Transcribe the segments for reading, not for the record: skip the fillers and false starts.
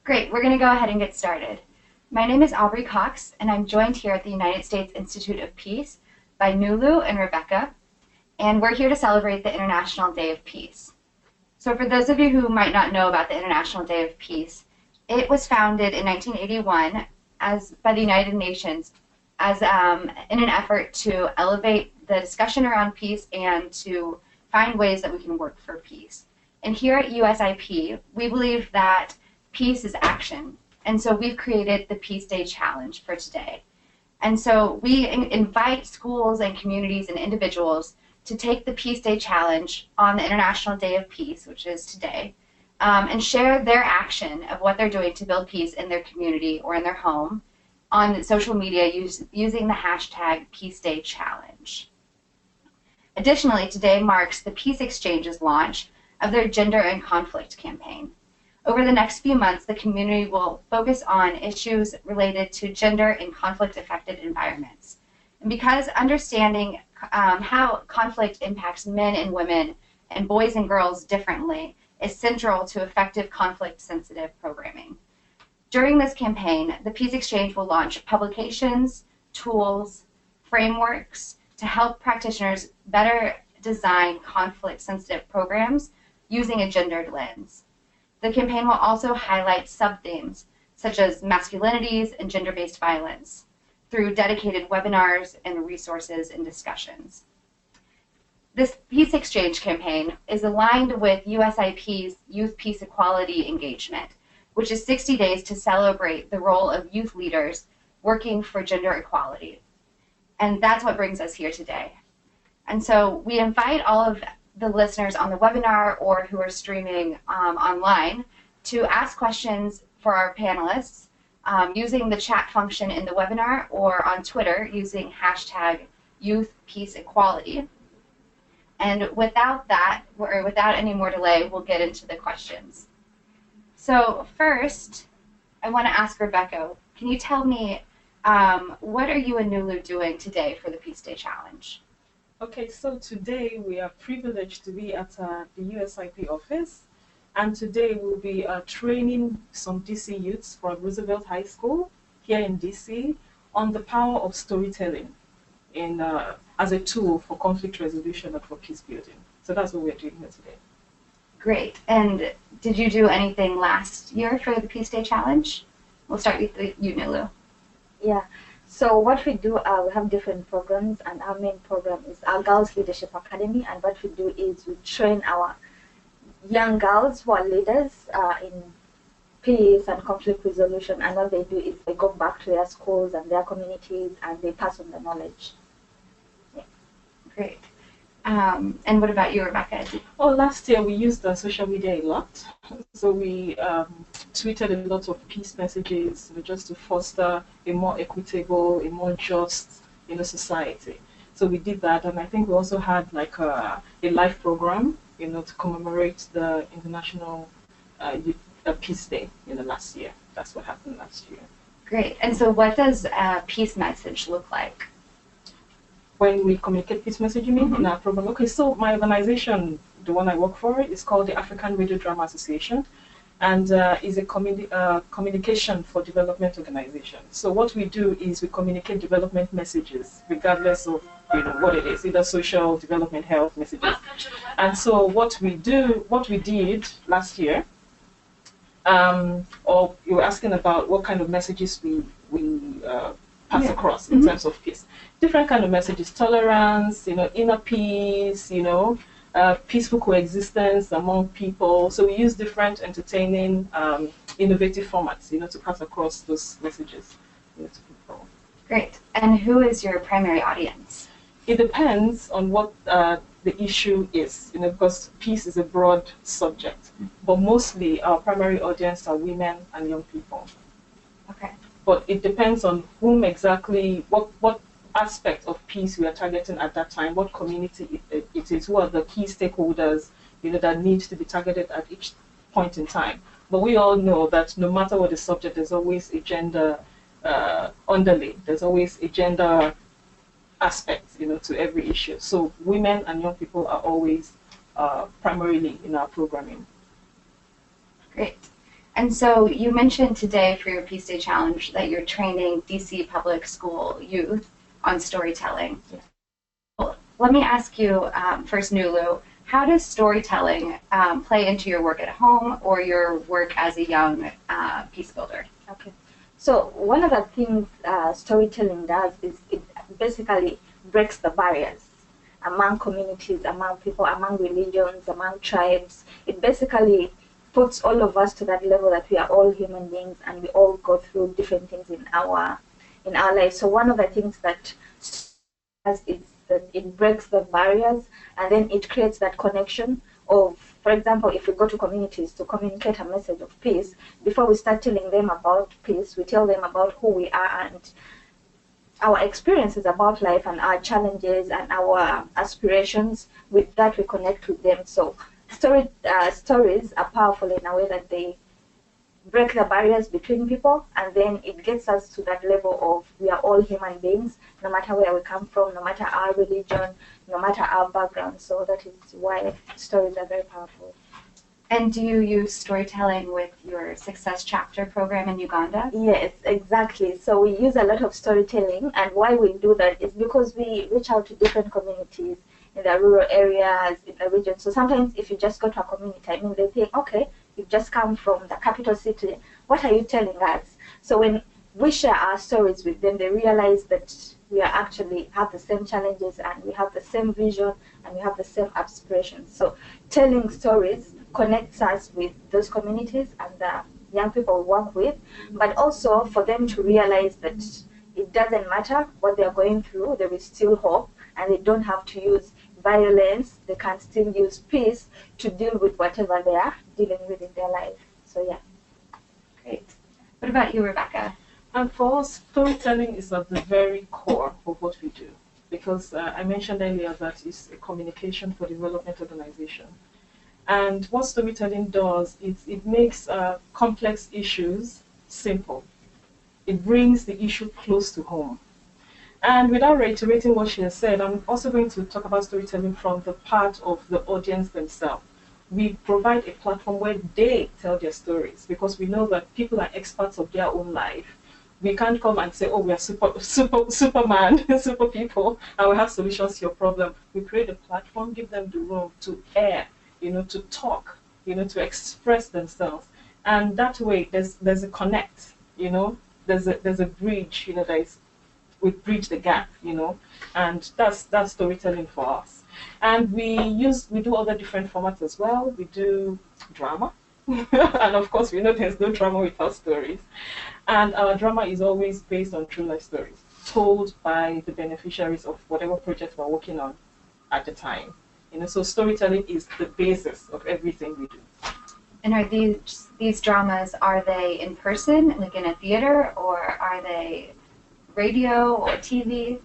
Great, we're going to go ahead and get started. My name is Aubrey Cox, and I'm joined here at the United States Institute of Peace by Nulu and Rebecca, and we're here to celebrate the International Day of Peace. So for those of you who might not know about the International Day of Peace, it was founded in 1981 by the United Nations as in an effort to elevate the discussion around peace and to find ways that we can work for peace. And here at USIP, we believe that peace is action. And so we've created the Peace Day Challenge for today. And so we invite schools and communities and individuals to take the Peace Day Challenge on the International Day of Peace, which is today, and share their action of what they're doing to build peace in their community or in their home on social media using the hashtag Peace Day Challenge. Additionally, today marks the Peace Exchange's launch of their Gender and Conflict campaign. Over the next few months, the community will focus on issues related to gender and conflict-affected environments. And because understanding how conflict impacts men and women and boys and girls differently is central to effective conflict-sensitive programming. During this campaign, the Peace Exchange will launch publications, tools, frameworks to help practitioners better design conflict-sensitive programs using a gendered lens. The campaign will also highlight sub-themes such as masculinities and gender-based violence through dedicated webinars and resources and discussions. This Peace Exchange campaign is aligned with USIP's Youth Peace Equality engagement, which is 60 days to celebrate the role of youth leaders working for gender equality. And that's what brings us here today. And so we invite all of the listeners on the webinar or who are streaming online to ask questions for our panelists using the chat function in the webinar or on Twitter using hashtag YouthPeaceEquality. And without that, or without any more delay, we'll get into the questions. So first, I want to ask Rebecca, can you tell me what are you and Nulu doing today for the Peace Day Challenge? Okay, so today we are privileged to be at the USIP office, and today we'll be training some DC youths from Roosevelt High School here in DC on the power of storytelling as a tool for conflict resolution and for peace building. So that's what we're doing here today. Great. And did you do anything last year for the Peace Day Challenge? We'll start with you, Nulu. Yeah. So what we do, we have different programs, and our main program is our Girls Leadership Academy. And what we do is we train our young girls who are leaders in peace and conflict resolution. And what they do is they go back to their schools and their communities and they pass on the knowledge. Yeah. Great. And what about you, Rebecca? Oh, last year we used social media a lot. So we tweeted a lot of peace messages, just to foster a more equitable, a more just, society. So we did that, and I think we also had like a live program, to commemorate the International Peace Day, last year. That's what happened last year. Great. And so what does a peace message look like? When we communicate peace message, you mean, in our program? Okay, so my organization, the one I work for, is called the African Radio Drama Association, and is a communication for development organization. So what we do is we communicate development messages, regardless of what it is, either social, development, health messages. And so what we did last year, or you were asking about what kind of messages we pass across in terms of peace. Different kind of messages: tolerance, inner peace, peaceful coexistence among people. So we use different entertaining, innovative formats, to pass across those messages to people. Great. And who is your primary audience? It depends on what the issue is, because peace is a broad subject. But mostly our primary audience are women and young people. Okay. But it depends on whom exactly, what aspect of peace we are targeting at that time, what community it is, who are the key stakeholders, that need to be targeted at each point in time. But we all know that no matter what the subject, there's always a gender underlay. There's always a gender aspect, to every issue. So women and young people are always primarily in our programming. Great. And so you mentioned today for your Peace Day Challenge that you're training DC public school youth on storytelling. Yeah. Let me ask you first, Nulu, how does storytelling play into your work at home or your work as a young peace builder? Okay. So one of the things storytelling does is it basically breaks the barriers among communities, among people, among religions, among tribes. It basically puts all of us to that level that we are all human beings and we all go through different things in our lives. So one of the things that does is that it breaks the barriers and then it creates that connection of, for example, if we go to communities to communicate a message of peace, before we start telling them about peace, we tell them about who we are and our experiences about life and our challenges and our aspirations. With that, we connect with them. So stories are powerful in a way that they break the barriers between people, and then it gets us to that level of we are all human beings, no matter where we come from, no matter our religion, no matter our background. So that is why stories are very powerful. And do you use storytelling with your Success Chapter program in Uganda? Yes, exactly. So we use a lot of storytelling, and why we do that is because we reach out to different communities in the rural areas, in the region. So sometimes if you just go to a community, I mean, they think, okay, you've just come from the capital city, what are you telling us? So when we share our stories with them, they realize that we are actually have the same challenges and we have the same vision and we have the same aspirations. So telling stories connects us with those communities and the young people we work with, but also for them to realize that it doesn't matter what they're going through, there is still hope, and they don't have to use violence, they can still use peace to deal with whatever they are dealing with in their life. So yeah. Great. What about you, Rebecca? And for us, storytelling is at the very core of what we do, because I mentioned earlier that it's a communication for development organization. And what storytelling does is it makes complex issues simple. It brings the issue close to home. And without reiterating what she has said, I'm also going to talk about storytelling from the part of the audience themselves. We provide a platform where they tell their stories because we know that people are experts of their own life. We can't come and say, oh, we are Superman, super people, and we have solutions to your problem. We create a platform, give them the room to air, to talk, to express themselves. And that way, there's a connect, there's a bridge, we bridge the gap, and that's storytelling for us. And we do other different formats as well. We do drama, and of course we know there's no drama without stories. And our drama is always based on true life stories, told by the beneficiaries of whatever project we're working on at the time. So storytelling is the basis of everything we do. And are these dramas, are they in person, like in a theater, or are they radio or TV?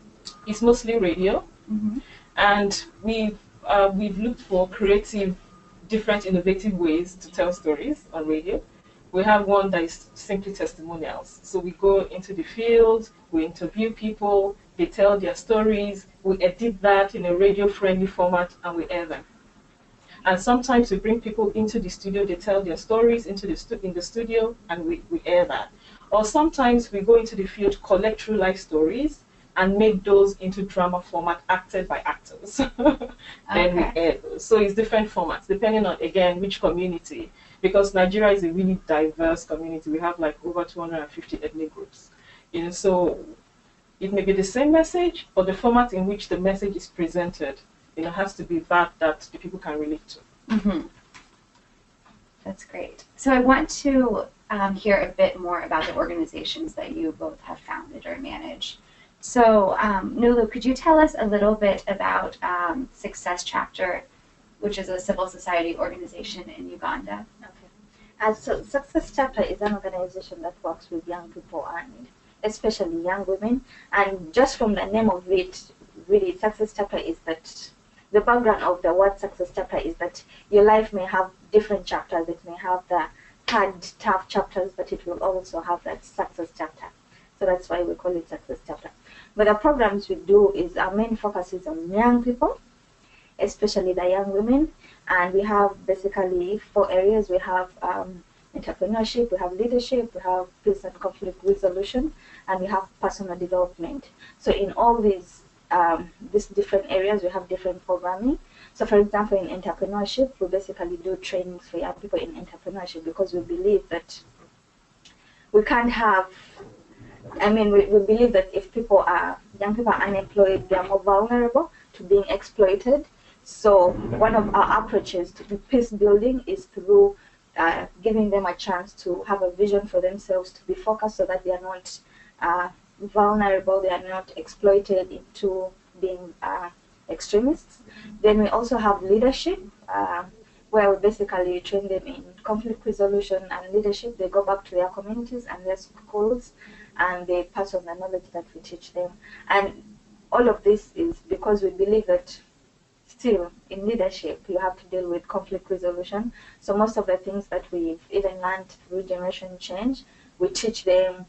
It's mostly radio, and we've looked for creative, different, innovative ways to tell stories on radio. We have one that is simply testimonials. So we go into the field, we interview people, they tell their stories, we edit that in a radio-friendly format, and we air them. And sometimes we bring people into the studio, they tell their stories in the studio, and we air that. Or sometimes we go into the field, collect true life stories, and make those into drama format acted by actors. Then we air those. So it's different formats, depending on, again, which community. Because Nigeria is a really diverse community. We have like over 250 ethnic groups. So it may be the same message, but the format in which the message is presented, has to be that the people can relate to. That's great. So I want to hear a bit more about the organizations that you both have founded or manage. So Nulu, could you tell us a little bit about Success Chapter, which is a civil society organization in Uganda? Okay. So Success Chapter is an organization that works with young people and especially young women. And just from the name of it, really, Success Chapter is that the background of the word Success Chapter is that your life may have different chapters. It may have the hard, tough chapters, but it will also have that success chapter. So that's why we call it Success Chapter. But the programs we do is our main focus is on young people, especially the young women. And we have basically 4 areas. We have entrepreneurship, we have leadership, we have peace and conflict resolution, and we have personal development. So in all these different areas, we have different programming. So for example, in entrepreneurship, we basically do trainings for young people in entrepreneurship because we believe that we can't have, we believe that if young people are unemployed, they are more vulnerable to being exploited. So one of our approaches to peace building is through giving them a chance to have a vision for themselves, to be focused so that they are not vulnerable, they are not exploited into being extremists. Then we also have leadership, where we basically train them in conflict resolution and leadership. They go back to their communities and their schools and they pass on the knowledge that we teach them. And all of this is because we believe that still in leadership you have to deal with conflict resolution. So most of the things that we've even learned through generation change, we teach them.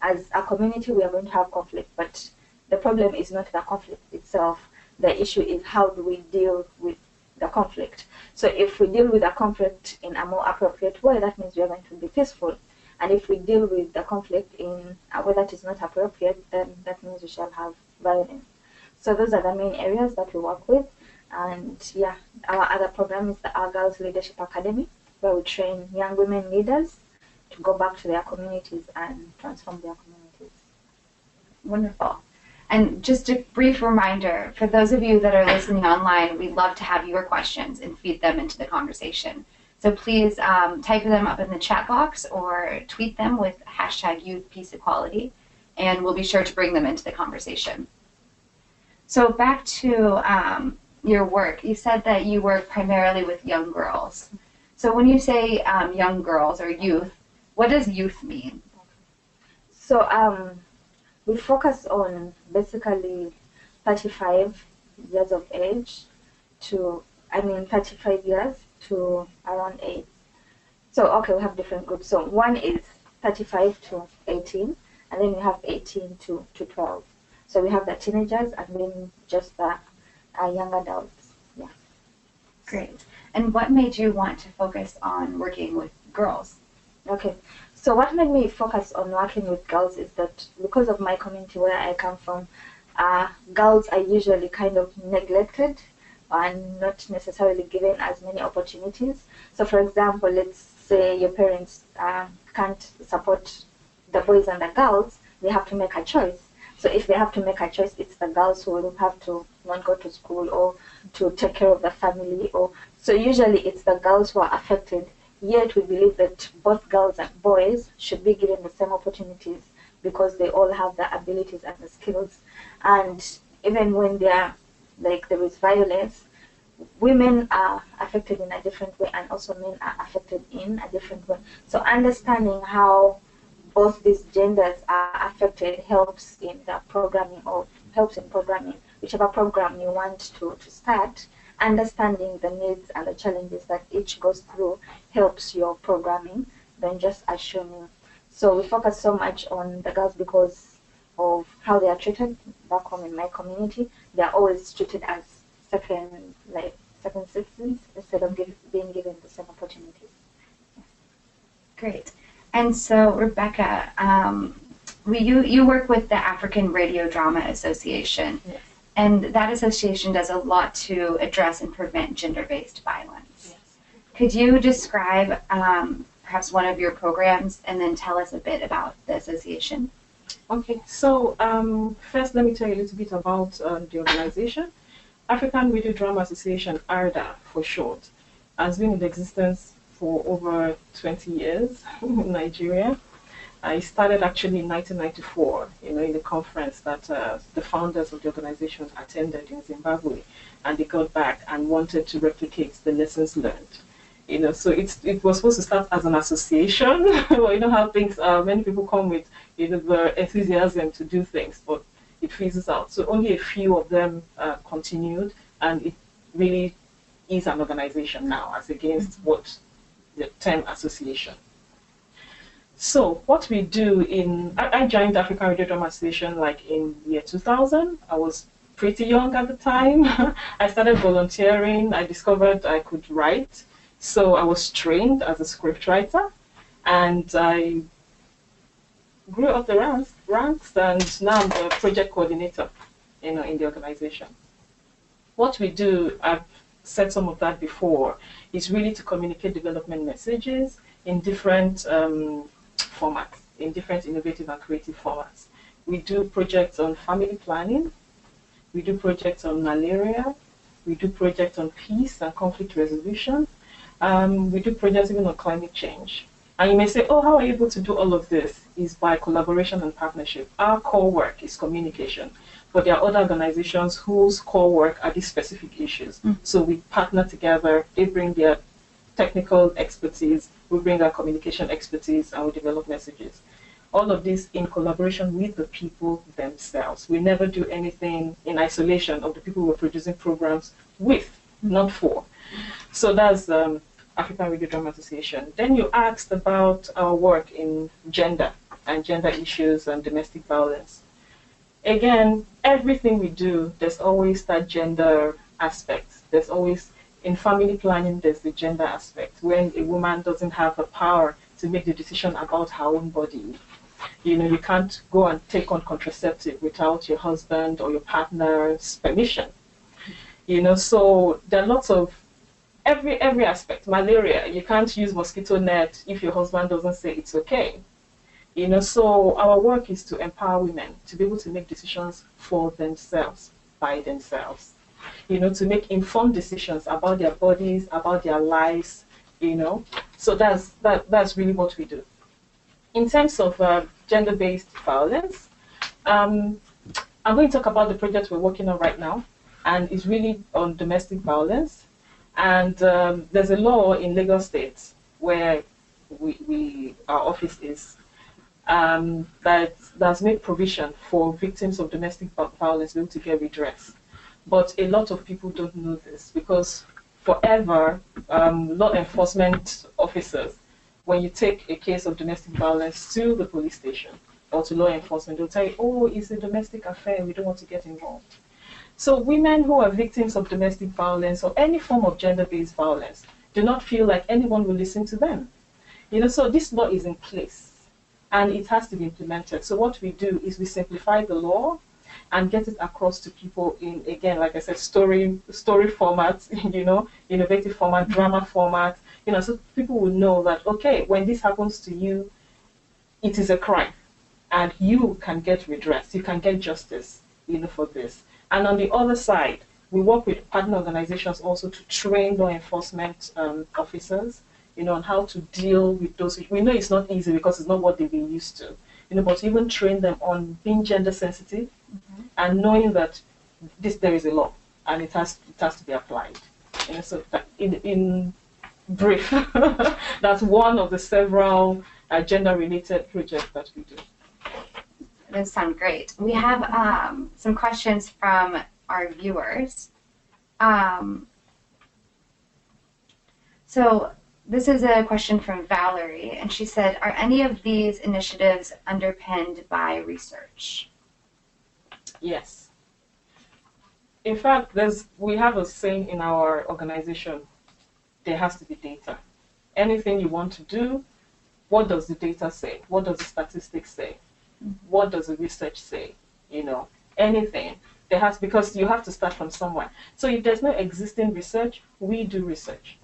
As a community we are going to have conflict, but the problem is not the conflict itself. The issue is how do we deal with the conflict. So if we deal with the conflict in a more appropriate way, that means we are going to be peaceful. And if we deal with the conflict in a way that is not appropriate, then that means we shall have violence. So those are the main areas that we work with. And yeah, our other program is the Our Girls Leadership Academy, where we train young women leaders to go back to their communities and transform their communities. Wonderful. And just a brief reminder, for those of you that are listening online, we'd love to have your questions and feed them into the conversation. So please type them up in the chat box or tweet them with hashtag #YouthPeaceEquality, and we'll be sure to bring them into the conversation. So back to your work, you said that you work primarily with young girls. So when you say young girls or youth, what does youth mean? So we focus on basically 35 years of age to, 35 years to around 8. So, okay, we have different groups. So one is 35 to 18, and then we have 18 to 12. So we have the teenagers and then just the young adults. Yeah. Great. And what made you want to focus on working with girls? Okay. So what made me focus on working with girls is that because of my community where I come from, girls are usually kind of neglected and not necessarily given as many opportunities. So for example, let's say your parents can't support the boys and the girls, they have to make a choice. So if they have to make a choice, it's the girls who will have to not go to school or to take care of the family. So usually it's the girls who are affected. Yet we believe that both girls and boys should be given the same opportunities because they all have the abilities and the skills. And even when there is violence, women are affected in a different way and also men are affected in a different way. So understanding how both these genders are affected helps in programming, whichever program you want to start. Understanding the needs and the challenges that each goes through helps your programming than just assuming. So we focus so much on the girls because of how they are treated back home in my community. They are always treated as second citizens instead of being given the same opportunities. Yeah. Great. And so Rebecca, you work with the African Radio Drama Association. Yes. And that association does a lot to address and prevent gender-based violence. Yes. Could you describe perhaps one of your programs and then tell us a bit about the association? Okay, so first let me tell you a little bit about the organization. African Radio Drama Association, ARDA for short, has been in existence for over 20 years in Nigeria. I started actually in 1994, in the conference that the founders of the organization attended in Zimbabwe, and they got back and wanted to replicate the lessons learned. So it was supposed to start as an association. You know how things are, many people come with the enthusiasm to do things, but it fizzles out. So only a few of them continued, and it really is an organization now, as against what the term association. So what we do I joined African Radio Drama Association in the year 2000. I was pretty young at the time. I started volunteering. I discovered I could write. So I was trained as a scriptwriter, and I grew up the ranks, and now I'm the project coordinator, in the organization. What we do, I've said some of that before, is really to communicate development messages in different formats, in different innovative and creative formats. We do projects on family planning, we do projects on malaria, we do projects on peace and conflict resolution, we do projects even on climate change. And you may say, oh, how are you able to do all of this? Is by collaboration and partnership. Our core work is communication, but there are other organizations whose core work are these specific issues. So we partner together, they bring their technical expertise, we bring our communication expertise, and we develop messages. All of this in collaboration with the people themselves. We never do anything in isolation of the people we're producing programs with, not for. So that's African Radio Drama Association. Then you asked about our work in gender and gender issues and domestic violence. Again, everything we do, there's always that gender aspect. There's always, in family planning, there's the gender aspect. When a woman doesn't have the power to make the decision about her own body, you can't go and take on contraceptive without your husband or your partner's permission. So there are lots of every aspect. Malaria, you can't use mosquito net if your husband doesn't say it's okay. So our work is to empower women to be able to make decisions for themselves, by themselves. To make informed decisions about their bodies, about their lives. So that's really what we do. In terms of gender-based violence, I'm going to talk about the project we're working on right now, and it's really on domestic violence. And there's a law in Lagos State where our office is that's made provision for victims of domestic violence to be able to get redress. But a lot of people don't know this because forever, law enforcement officers, when you take a case of domestic violence to the police station or to law enforcement, they'll tell you, oh, it's a domestic affair, we don't want to get involved. So women who are victims of domestic violence or any form of gender-based violence do not feel like anyone will listen to them. So this law is in place and it has to be implemented. So what we do is we simplify the law and get it across to people in, again, like I said, story format, innovative format, drama format, so people will know that, okay, when this happens to you, it is a crime and you can get redress, you can get justice, for this. And on the other side, we work with partner organizations also to train law enforcement officers, on how to deal with those. We know it's not easy because it's not what they've been used to, but even train them on being gender sensitive and knowing that there is a law and it has to be applied. So that in brief, that's one of the several gender-related projects that we do. Those sound great. We have some questions from our viewers. So this is a question from Valerie, and she said, are any of these initiatives underpinned by research? Yes. In fact, we have a saying in our organization, there has to be data. Anything you want to do, what does the data say? What does the statistics say? What does the research say? Anything. Because you have to start from somewhere. So if there's no existing research, we do research.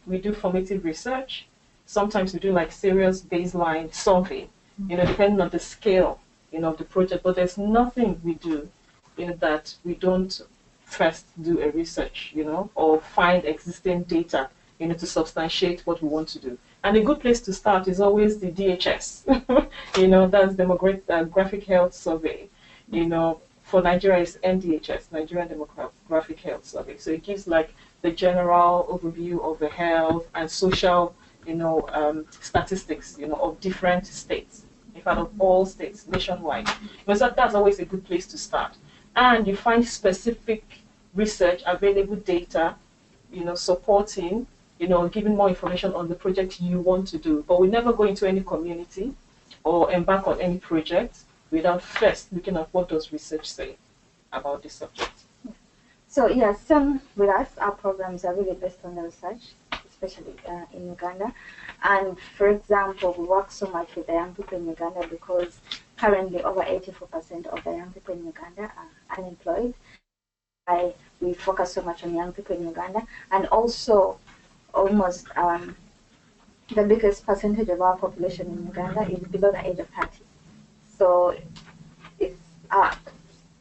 We do formative research. Sometimes we do like serious baseline survey, depending on the scale, of the project. But there's nothing we do, that we don't first do a research, or find existing data, to substantiate what we want to do. And a good place to start is always the DHS, that's Demographic Health Survey. For Nigeria, it's NDHS, Nigerian Demographic Health Survey. So it gives like the general overview of the health and social, statistics, of different states. In fact, of all states nationwide. Because that's always a good place to start. And you find specific research, available data, supporting, giving more information on the project you want to do. But we never go into any community or embark on any project without first looking at what does research say about this subject. So yes, with us, our programs are really based on the research. It's especially in Uganda. And for example, we work so much with the young people in Uganda because currently over 84% of the young people in Uganda are unemployed. We focus so much on young people in Uganda, and also almost the biggest percentage of our population in Uganda is below the age of 30. So it's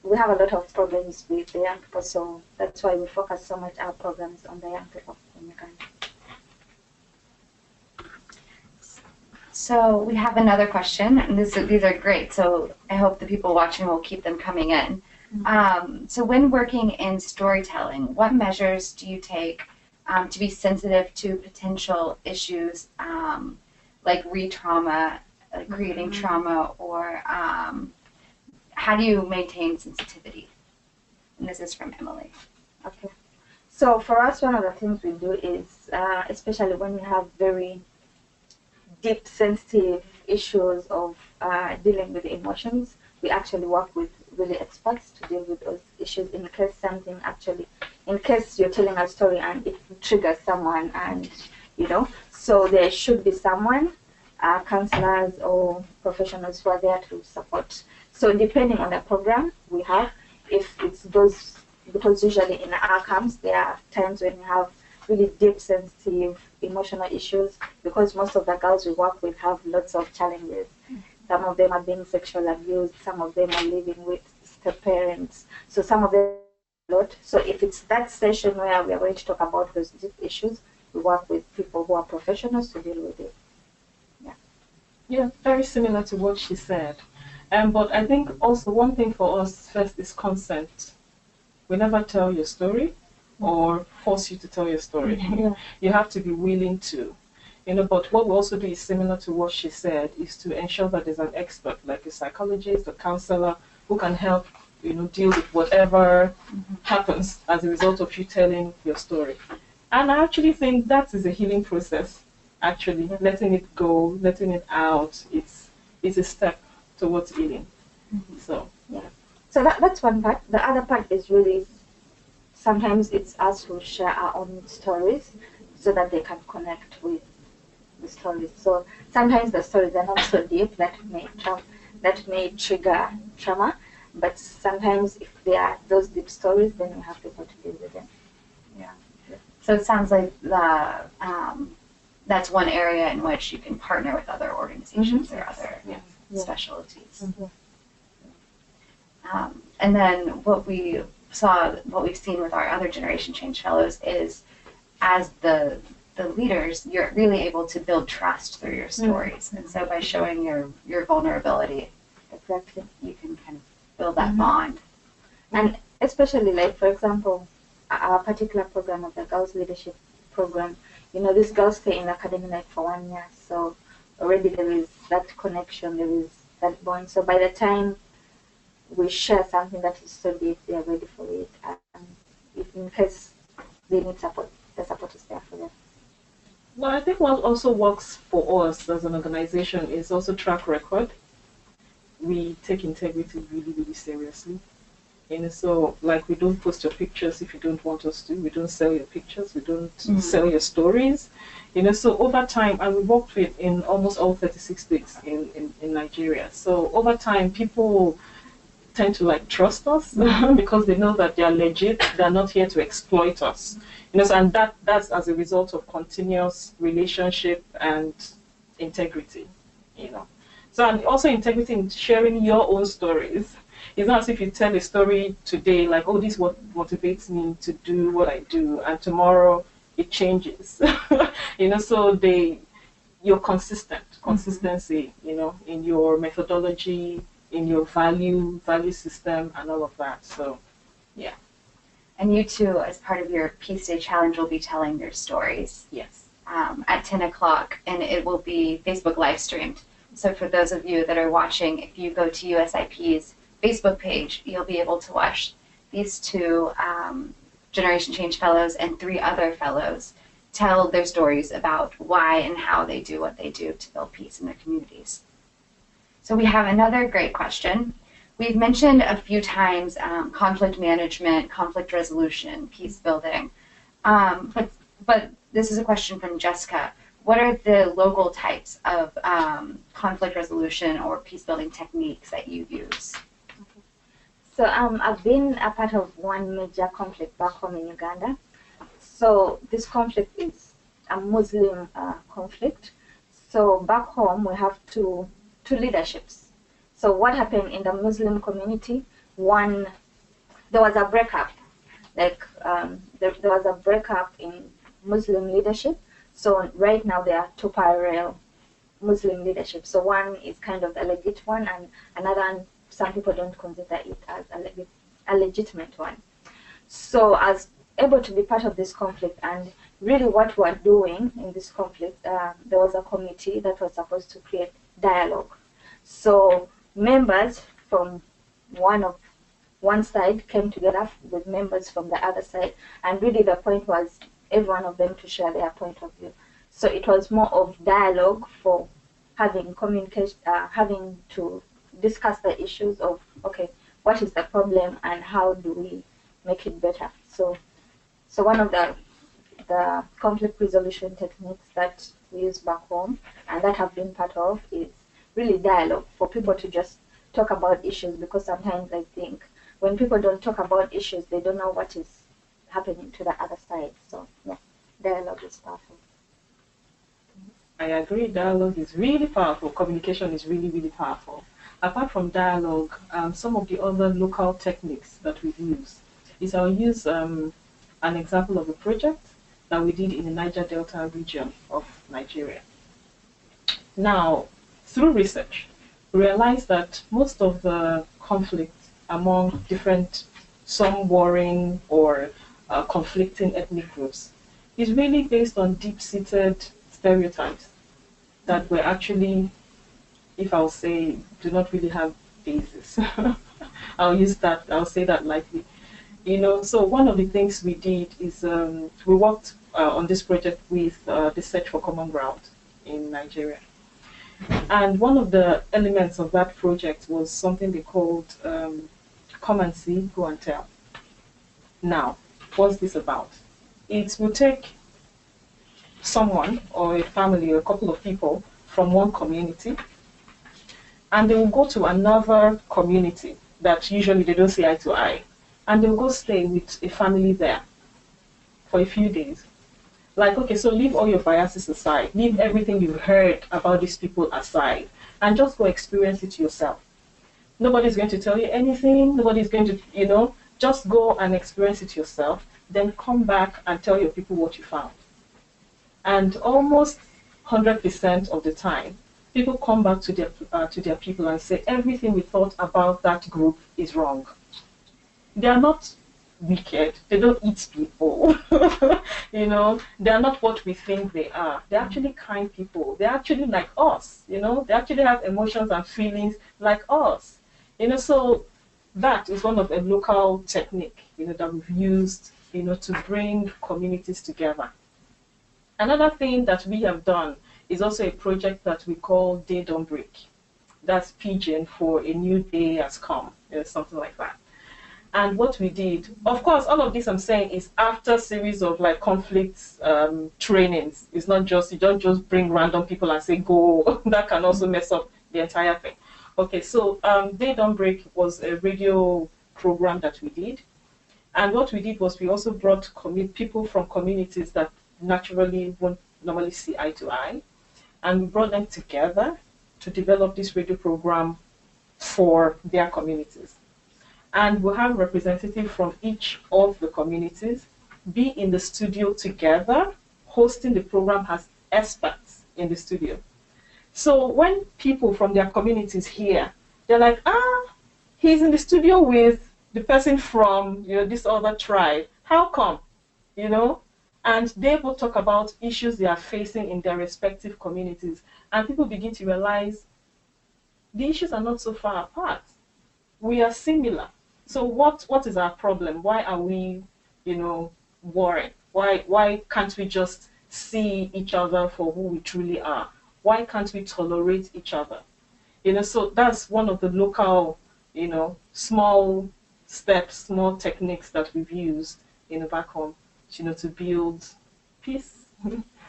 we have a lot of problems with the young people, so that's why we focus so much our programs on the young people in Uganda. So we have another question, and these are great, so I hope the people watching will keep them coming in. So when working in storytelling, what measures do you take to be sensitive to potential issues like re-trauma, creating trauma, or how do you maintain sensitivity? And this is from Emily. Okay. So for us, one of the things we do is, especially when we have very deep, sensitive issues of dealing with emotions, we actually work with really experts to deal with those issues in case you're telling a story and it triggers someone, and so there should be someone, counselors or professionals who are there to support. So depending on the program we have, if it's those, because usually in our camps there are times when we have really deep, sensitive, emotional issues, because most of the girls we work with have lots of challenges. Some of them are being sexually abused, some of them are living with step parents, so some of them a lot. So if it's that session where we are going to talk about those deep issues, we work with people who are professionals to deal with it. Yeah, very similar to what she said. But I think also one thing for us first is consent. We never tell your story or force you to tell your story. Yeah. You have to be willing to. But what we also do is similar to what she said, is to ensure that there's an expert, like a psychologist, a counselor, who can help, deal with whatever happens as a result of you telling your story. And I actually think that is a healing process. Actually, letting it go, letting it out, it's a step towards healing. So yeah. So that's one part. The other part is really, sometimes it's us who share our own stories so that they can connect with the stories. So sometimes the stories are not so deep that may trigger trauma, but sometimes if they are those deep stories, then we have people to deal with them. Yeah. So it sounds like that's one area in which you can partner with other organizations or other specialties. And then what we've seen with our other Generation Change Fellows is, as the leaders, you're really able to build trust through your stories. And so by showing your vulnerability, Exactly. you can kind of build that bond. And especially, like, for example, our particular program of the Girls Leadership Program, these girls stay in academy like for 1 year. So already there is that connection, there is that bond. So by the time we share something that is so deep, they are ready for it. And if in case they need support, the support is there for them. Well, I think what also works for us as an organization is also track record. We take integrity really, really seriously. So like, we don't post your pictures if you don't want us to. We don't sell your pictures. We don't sell your stories. So over time, and we worked with in almost all 36 states in Nigeria. So over time, people tend to trust us because they know that they are legit. They're not here to exploit us. And that's as a result of continuous relationship and integrity. So, and also integrity in sharing your own stories. It's not as if you tell a story today, like, oh, this is what motivates me to do what I do, and tomorrow it changes. So you're consistent, consistency, in your methodology, in your value system, and all of that. So, yeah. And you too, as part of your Peace Day Challenge, will be telling your stories. Yes. At 10 o'clock, and it will be Facebook live streamed. So for those of you that are watching, if you go to USIP's Facebook page, you'll be able to watch these two Generation Change Fellows and 3 other fellows tell their stories about why and how they do what they do to build peace in their communities. So we have another great question. We've mentioned a few times conflict management, conflict resolution, peace building. But but this is a question from Jessica. What are the local types of conflict resolution or peace building techniques that you use? So I've been a part of one major conflict back home in Uganda. So this conflict is a Muslim conflict. So back home we have two leaderships. So what happened in the Muslim community? There was a breakup. Like there was a breakup in Muslim leadership. So right now there are two parallel Muslim leadership. So one is kind of the legit one, and another, some people don't consider it as a legitimate one. So as able to be part of this conflict, and really what we're doing in this conflict, there was a committee that was supposed to create dialogue. So members from one side came together with members from the other side, and really the point was every one of them to share their point of view. So it was more of dialogue for having communication, having to discuss the issues of, okay, what is the problem and how do we make it better. So one of the conflict resolution techniques that we use back home and that have been part of is really dialogue, for people to just talk about issues, because sometimes I think when people don't talk about issues, they don't know what is happening to the other side. So yeah, dialogue is powerful. I agree, dialogue is really powerful. Communication is really, really powerful. Apart from dialogue, some of the other local techniques that we use is I'll use an example of a project that we did in the Niger Delta region of Nigeria. Now, through research, we realized that most of the conflicts among different, some warring or conflicting ethnic groups is really based on deep-seated stereotypes that were actually, if I'll say, do not really have basis. I'll say that lightly. So one of the things we did is we worked on this project with the Search for Common Ground in Nigeria. And one of the elements of that project was something they called Come and See, Go and Tell. Now, what's this about? It will take someone or a family or a couple of people from one community, and they will go to another community that usually they don't see eye to eye, and they'll go stay with a family there for a few days. Like, okay, so leave all your biases aside, leave everything you've heard about these people aside, and just go experience it yourself. Nobody's going to tell you anything, nobody's going to, just go and experience it yourself, then come back and tell your people what you found. And almost 100% of the time, people come back to their people and say everything we thought about that group is wrong. They are not wicked. They don't eat people. They are not what we think they are. They're actually kind people. They're actually like us. They actually have emotions and feelings like us. So that is one of a local technique, that we've used, to bring communities together. Another thing that we have done is also a project that we call Day Don't Break. That's Pidgin for a new day has come, something like that. And what we did, of course, all of this I'm saying is after a series of conflicts trainings. It's not just, you don't just bring random people and say go. That can also mess up the entire thing. Okay, so Day Don't Break was a radio program that we did. And what we did was we also brought people from communities that naturally won't normally see eye to eye. And we brought them together to develop this radio program for their communities. And we'll have representatives from each of the communities be in the studio together, hosting the program as experts in the studio. So when people from their communities hear, they're like, he's in the studio with the person from this other tribe. How come? And they will talk about issues they are facing in their respective communities. And people begin to realize the issues are not so far apart. We are similar. So what is our problem? Why are we, worried? Why can't we just see each other for who we truly are? Why can't we tolerate each other? So that's one of the local, small steps, small techniques that we've used, back home, to build peace,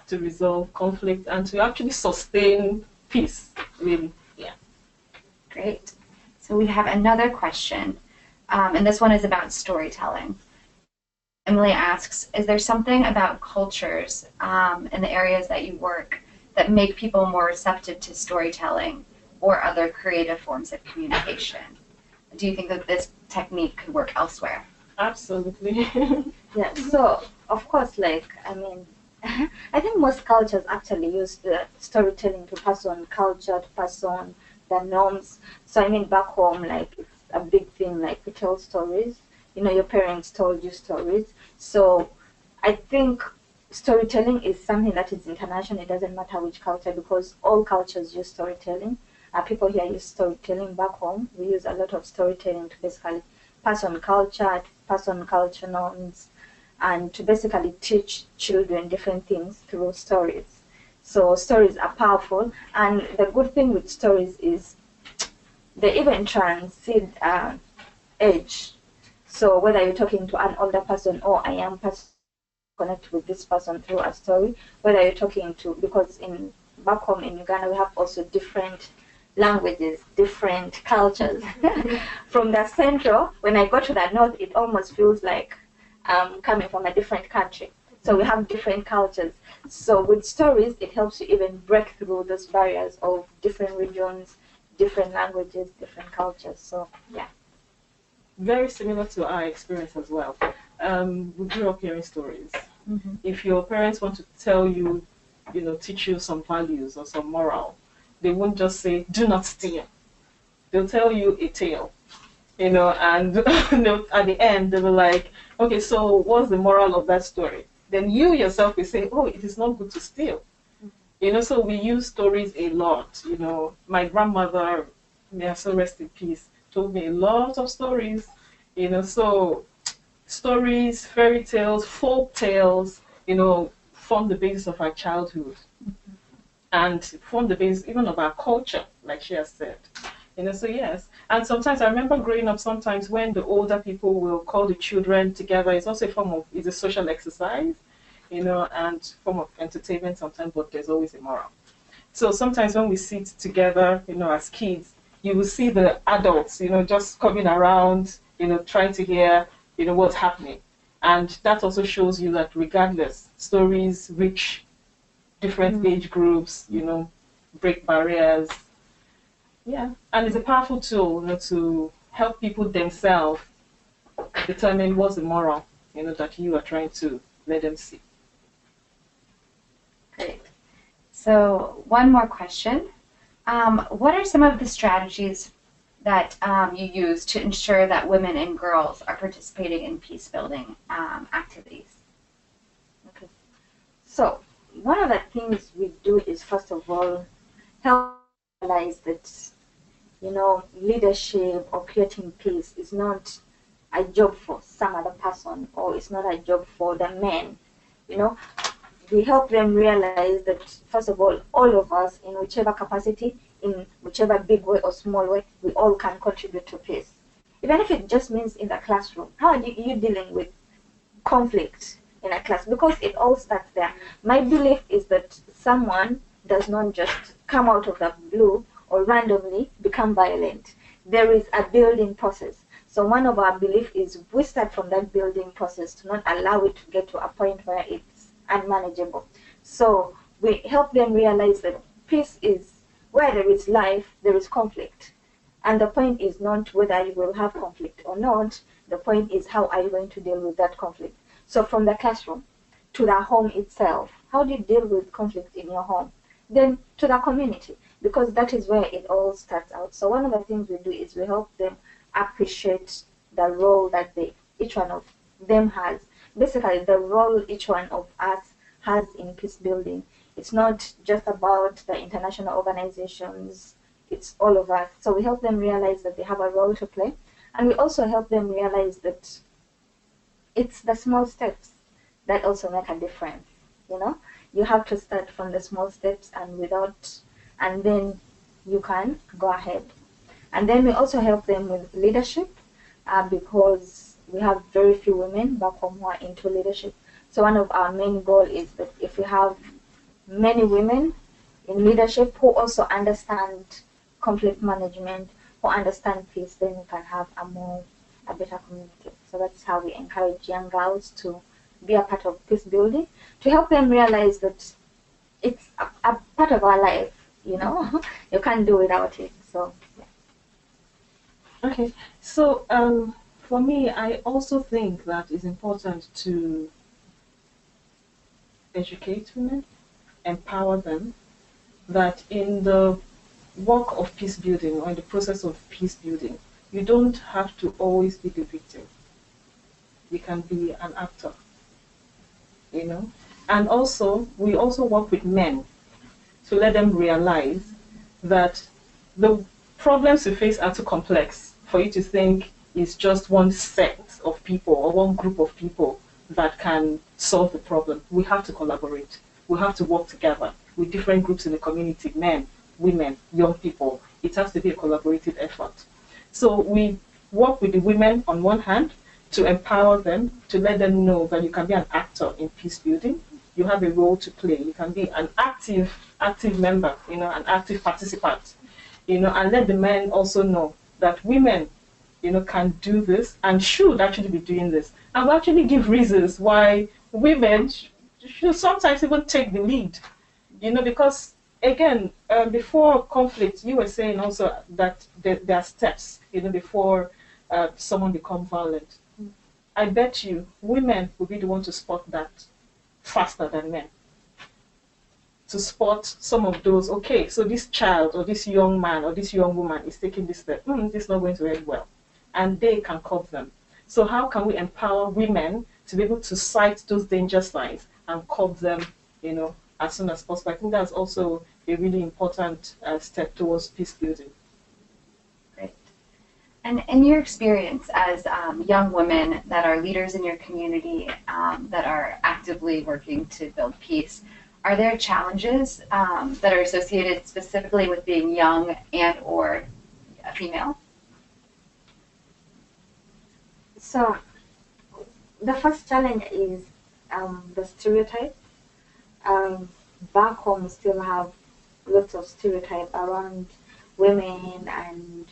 to resolve conflict, and to actually sustain peace, really. Yeah. Great. So we have another question, and this one is about storytelling. Emily asks, is there something about cultures in the areas that you work that make people more receptive to storytelling or other creative forms of communication? Do you think that this technique could work elsewhere? Absolutely. Yeah, so of course, like, I mean, I think most cultures actually use the storytelling to pass on culture, to pass on the norms. So I mean, back home, like, it's a big thing, like, we tell stories. You know, your parents told you stories. So I think storytelling is something that is international. It doesn't matter which culture, because all cultures use storytelling. People here use storytelling. Back home, we use a lot of storytelling to basically pass on culture, to pass on culture norms, and to basically teach children different things through stories. So stories are powerful, and the good thing with stories is they even transcend age. So whether you're talking to an older person or a young person, connect with this person through a story, whether you're talking to, because in back home in Uganda we have also different languages, different cultures. From the central, when I go to the north, it almost feels like coming from a different country. So we have different cultures. So with stories, it helps you even break through those barriers of different regions, different languages, different cultures. So yeah. Very similar to our experience as well. We grew up hearing stories. Mm-hmm. If your parents want to tell you, teach you some values or some moral, they won't just say, do not steal. They'll tell you a tale, and at the end, they'll be like, okay, so what's the moral of that story? Then you yourself will say, oh, it is not good to steal. So we use stories a lot. My grandmother, may her soul rest in peace, told me a lot of stories. So stories, fairy tales, folk tales, form the basis of our childhood. And form the basis even of our culture, like she has said. So yes. And sometimes I remember growing up, sometimes when the older people will call the children together, it's also it's a social exercise, and form of entertainment sometimes, but there's always a moral. So sometimes when we sit together, as kids, you will see the adults, just coming around, trying to hear, what's happening. And that also shows you that regardless, stories reach different age groups, break barriers. Yeah, and it's a powerful tool, to help people themselves determine what's the moral, that you are trying to let them see. Great. So one more question. What are some of the strategies that you use to ensure that women and girls are participating in peace building activities? Okay. So one of the things we do is, first of all, help realize that, leadership or creating peace is not a job for some other person, or it's not a job for the men. We help them realize that, first of all of us, in whichever capacity, in whichever big way or small way, we all can contribute to peace. Even if it just means in the classroom. How are you dealing with conflict in a class? Because it all starts there. My belief is that someone does not just come out of the blue or randomly become violent. There is a building process. So one of our beliefs is we start from that building process to not allow it to get to a point where it's unmanageable. So we help them realize that peace is where there is life, there is conflict. And the point is not whether you will have conflict or not. The point is, how are you going to deal with that conflict? So from the classroom to the home itself, how do you deal with conflict in your home? Then to the community, because that is where it all starts out. So one of the things we do is we help them appreciate the role that each one of them has. Basically, the role each one of us has in peace building. It's not just about the international organizations, it's all of us. So we help them realize that they have a role to play. And we also help them realize that it's the small steps that also make a difference. You have to start from the small steps, and then you can go ahead. And then we also help them with leadership, because we have very few women back home who are into leadership. So one of our main goal is that if we have many women in leadership who also understand conflict management, who understand peace, then we can have a better community. So that's how we encourage young girls to be a part of peace building, to help them realize that it's a part of our life, you know. You can't do without it. So yeah. Okay, so for me, I also think that it's important to educate women, empower them, that in the work of peace building or in the process of peace building, you don't have to always be the victim. You can be an actor, you know. And also, we also work with men to let them realize that the problems you face are too complex for you to think it's just one set of people or one group of people that can solve the problem. We have to collaborate. We have to work together with different groups in the community, men, women, young people. It has to be a collaborative effort. So we work with the women on one hand to empower them, to let them know that you can be an actor in peace building. You have a role to play. You can be an active member, you know, an active participant, you know, and let the men also know that women, you know, can do this and should actually be doing this. And we actually give reasons why women should sometimes even take the lead, you know, because again, before conflict, you were saying also that there are steps, you know, before someone becomes violent. I bet you women will be the one to spot that faster than men. To spot some of those, okay, so this child or this young man or this young woman is taking this step, this is not going to end well. And they can curb them. So how can we empower women to be able to sight those danger signs and curb them, you know, as soon as possible? I think that's also a really important step towards peace building. Great. And in your experience as young women that are leaders in your community that are actively working to build peace, are there challenges that are associated specifically with being young and or a female? So the first challenge is the stereotype. Back home, we still have lots of stereotype around women and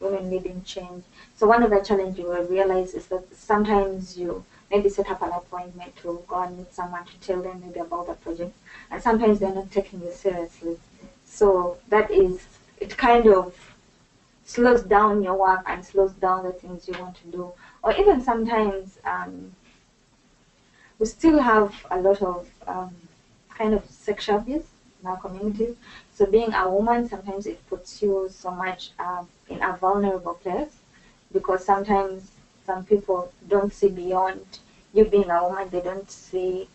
women needing change. So one of the challenges you will realize is that sometimes you maybe set up an appointment to go and meet someone to tell them maybe about the project, and sometimes they're not taking you seriously. So that is, it kind of slows down your work and slows down the things you want to do. Or even sometimes we still have a lot of kind of sexual abuse in our communities. So being a woman, sometimes it puts you so much in a vulnerable place, because sometimes some people don't see beyond you being a woman. They don't see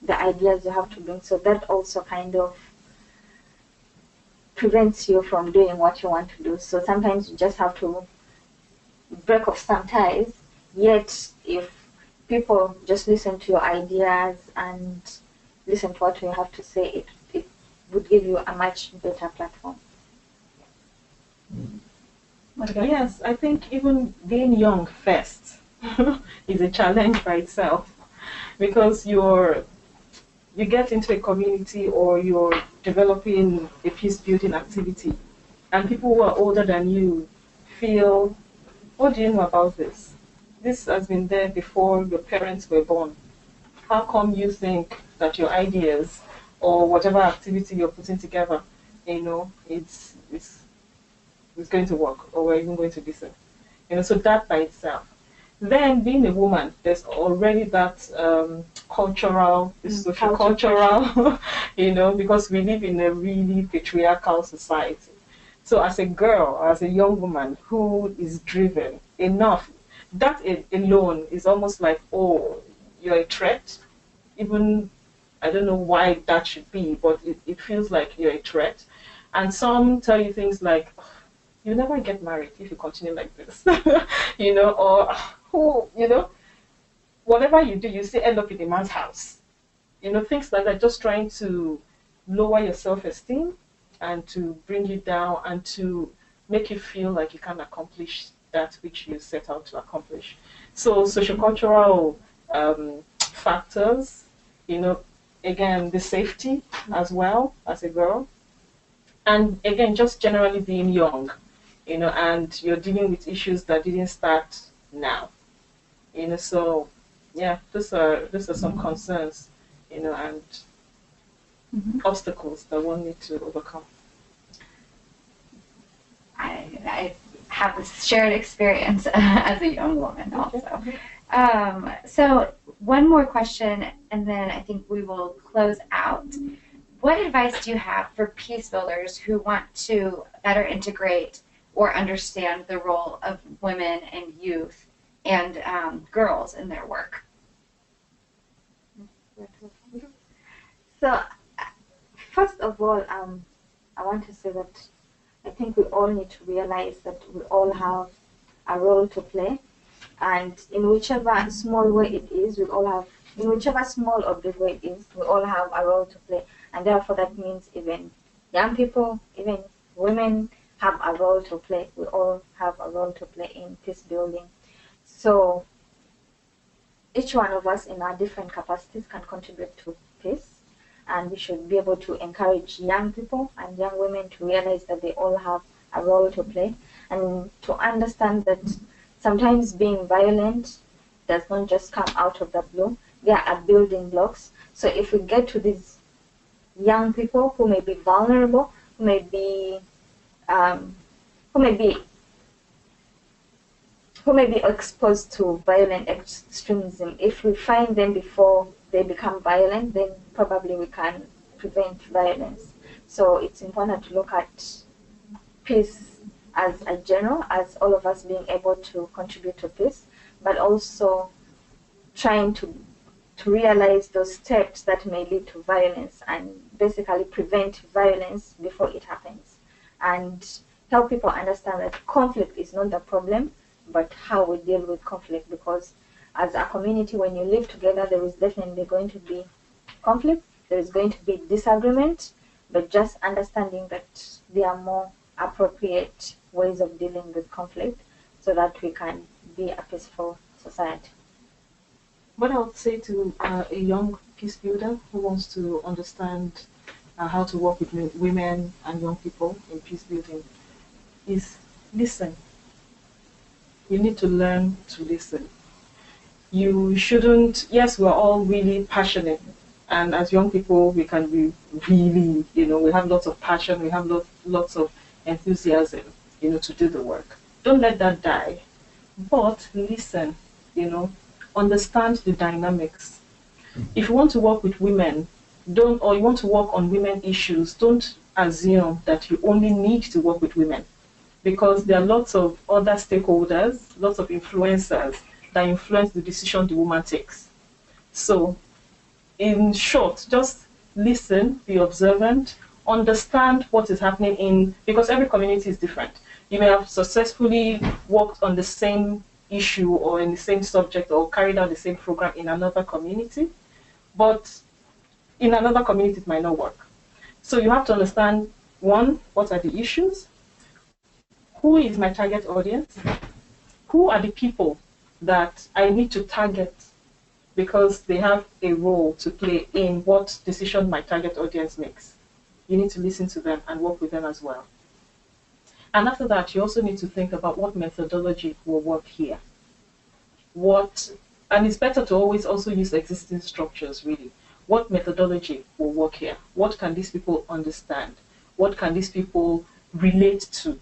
the ideas you have to bring. So that also kind of prevents you from doing what you want to do. So sometimes you just have to break off some ties. Yet if people just listen to your ideas and listen to what you have to say, it would give you a much better platform. Okay. Yes, I think even being young first is a challenge by itself, because you get into a community or you're developing a peace building activity, and people who are older than you feel, what do you know about this? This has been there before your parents were born. How come you think that your ideas or whatever activity you're putting together, you know, it's going to work, or we're even going to listen? You know, so that by itself. Then being a woman, there's already that cultural, social cultural, you know, because we live in a really patriarchal society. So as a girl, as a young woman who is driven enough, that alone is almost like, oh, you're a threat. Even, I don't know why that should be, but it feels like you're a threat. And some tell you things like, you never get married if you continue like this, you know, or who, you know, whatever you do, you still end up in a man's house. You know, things like that, just trying to lower your self-esteem and to bring you down and to make you feel like you can't accomplish that which you set out to accomplish. So sociocultural factors, again, the safety as well as a girl. And again, just generally being young, and you're dealing with issues that didn't start now. So yeah, those are some concerns, and obstacles that one need to overcome. I have this shared experience as a young woman also. So one more question, and then I think we will close out. What advice do you have for peace builders who want to better integrate or understand the role of women and youth and girls in their work? So, first of all, I want to say that I think we all need to realize that we all have a role to play, and in whichever small way it is, in whichever small or big way it is, we all have a role to play, and therefore that means even young people, even women have a role to play. We all have a role to play in peace building. So each one of us in our different capacities can contribute to peace, and we should be able to encourage young people and young women to realize that they all have a role to play, and to understand that sometimes being violent does not just come out of the blue. There are building blocks. So if we get to these young people who may be vulnerable, who may be exposed to violent extremism, if we find them before they become violent, then probably we can prevent violence. So it's important to look at peace as a general, as all of us being able to contribute to peace, but also trying to realize those steps that may lead to violence and basically prevent violence before it happens, and help people understand that conflict is not the problem, but how we deal with conflict. Because as a community, when you live together, there is definitely going to be conflict, there is going to be disagreement, but just understanding that there are more appropriate ways of dealing with conflict so that we can be a peaceful society. What I would say to a young peace builder who wants to understand how to work with women and young people in peace building is listen. You need to learn to listen. You shouldn't, yes, we're all really passionate. And as young people, we can be really, we have lots of passion, we have lots of enthusiasm, to do the work. Don't let that die. But listen, understand the dynamics. If you want to work with women, or you want to work on women issues, don't assume that you only need to work with women, because there are lots of other stakeholders, lots of influencers that influence the decision the woman takes. So, in short, just listen, be observant, understand what is happening because every community is different. You may have successfully worked on the same issue or in the same subject or carried out the same program in another community, but in another community it might not work. So you have to understand, one, what are the issues? Who is my target audience? Who are the people that I need to target because they have a role to play in what decision my target audience makes? You need to listen to them and work with them as well. And after that, you also need to think about what methodology will work here. And it's better to always also use existing structures, really. What methodology will work here? What can these people understand? What can these people relate to?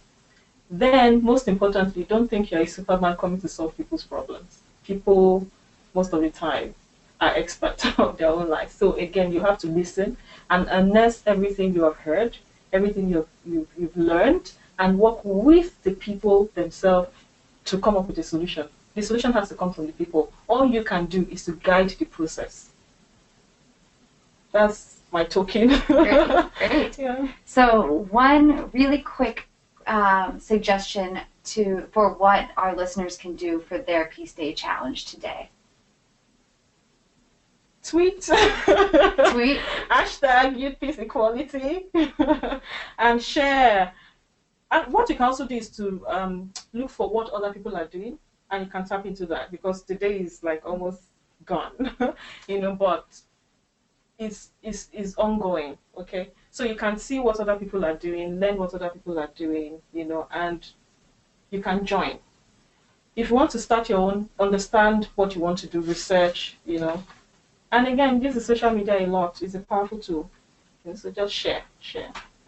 Then, most importantly, don't think you're a Superman coming to solve people's problems. People, most of the time, are experts of their own life. So again, you have to listen and unless everything you have heard, everything you've learned, and work with the people themselves to come up with a solution. The solution has to come from the people. All you can do is to guide the process. That's my talking. Great. Yeah. So one really quick suggestion for what our listeners can do for their Peace Day challenge today. Tweet. Tweet. Hashtag Youth Peace Equality. And share. And what you can also do is to look for what other people are doing, and you can tap into that, because today is like almost gone, but is ongoing. Okay, so you can see what other people are doing, learn what other people are doing, and you can join. If you want to start your own, understand what you want to do, research, and again, use the social media a lot. It's a powerful tool. So just share.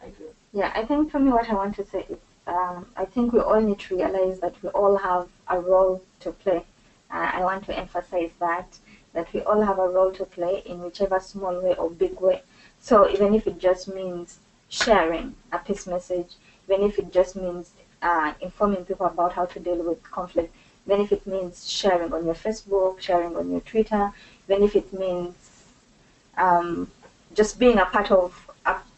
I do. Yeah, I think for me, what I want to say is, I think we all need to realize that we all have a role to play. I want to emphasize that we all have a role to play in whichever small way or big way. So even if it just means sharing a peace message, even if it just means informing people about how to deal with conflict, even if it means sharing on your Facebook, sharing on your Twitter, even if it means just being a part of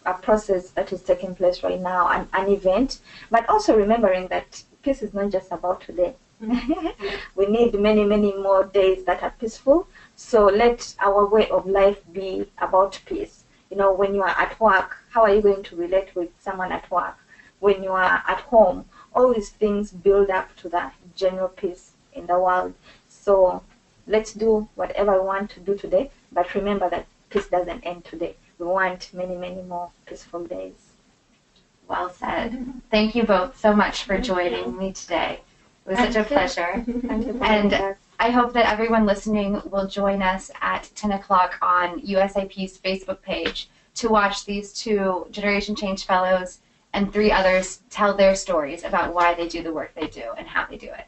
a process that is taking place right now, an event, but also remembering that peace is not just about today. We need many, many more days that are peaceful. So let our way of life be about peace. When you are at work, how are you going to relate with someone at work? When you are at home, all these things build up to that general peace in the world. So let's do whatever we want to do today, but remember that peace doesn't end today. We want many, many more peaceful days. Well said. Thank you both so much for joining me today. It was such a pleasure. Thank you. And I hope that everyone listening will join us at 10 o'clock on USIP's Facebook page to watch these 2 Generation Change Fellows and 3 others tell their stories about why they do the work they do and how they do it.